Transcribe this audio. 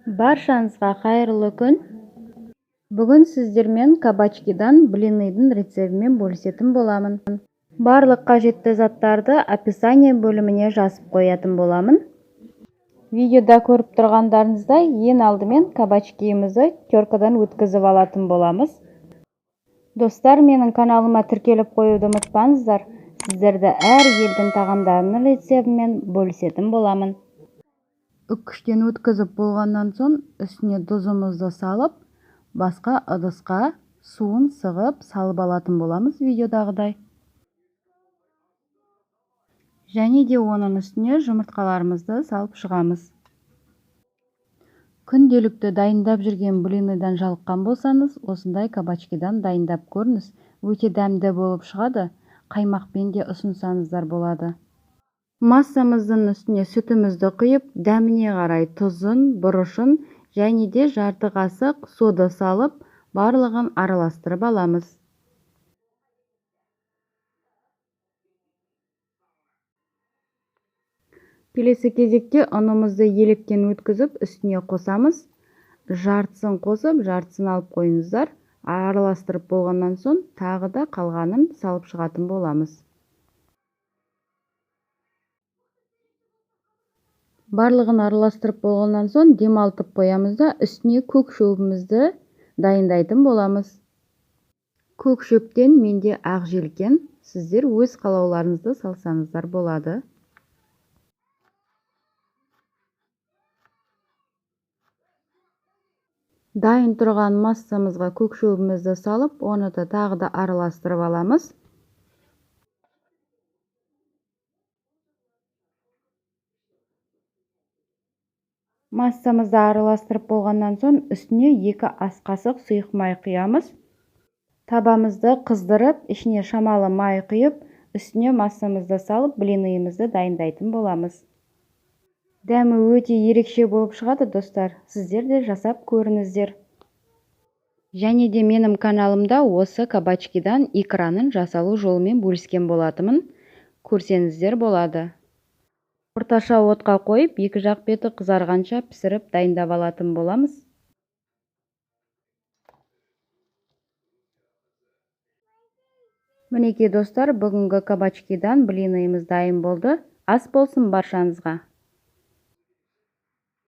Баршаңызға қайырлы күн. Бүгін сіздермен кабачкидан блинныйдың рецебімен бөлісетін боламын. Барлық қажетті заттарды описание бөліміне жазып қоятын боламын. Видеода көріп тұрғандарыңыздай, ең алдымен кабачкиімізді теркадан өткізіп алатын боламыз. Достар, менің каналыма тіркеліп қоюды ұмытпаңыздар. Сіздерді әр елдің тағамдарының рецебімен бөлісетін боламын. Үккіштен өткізіп болғаннан соң, үстіне тұзымызды салып, басқа ыдысқа суын сығып салып алатын боламыз видеодағыдай. Және де оның үстіне жұмыртқаларымызды салып шығамыз. Күнделікті дайындап жүрген блинныйдан жалыққан болсаңыз, осындай кабачкидан дайындап көріңіз. Өте дәмді болып шығады. Қаймақпен де ұсынсаңыздар болады. Массамыздың үстіне сүтімізді құйып, дәміне қарай тұзын, бұрышын және де жарты қасық сода салып, барлығын араластырып аламыз. Келесі кезекте ұнымызды електен өткізіп, үстіне қосамыз. Жартысын қосып, жартысын алып қойыңыздар. Араластырып болғаннан соң, тағы да қалғанын салып шығатын боламыз. Барлығын араластырып болғаннан соң, демалтып қоямыз да, үстіне көк шөбімізді дайындайтын боламыз. Көк шөптен менде ақ желкен, сіздер өз қалауларыңызды салсаңыздар болады. Дайын тұрған массамызға көк шөбімізді салып, оны да тағы да араластырып аламыз. Массамызды араластырып болғаннан соң, үстіне 2 ас қасық сұйық май құямыз. Табамызды қыздырып, ішіне шамалы май құйып, үстіне массамызды салып, блинныйымызды дайындайтын боламыз. Дәмі өте ерекше болып шығады, достар. Сіздер де жасап көріңіздер. Және де менің каналымда осы кабачкидан икранын жасалу жолымен бөліскен болатымын. Көрсеңіздер болады. Орташа отқа қойып, екі жақ беті қызарғанша пісіріп дайындап алатын боламыз. Мінекей достар, бүгінгі кабачкидан блинныйымыз дайын болды. Ас болсын баршаңызға.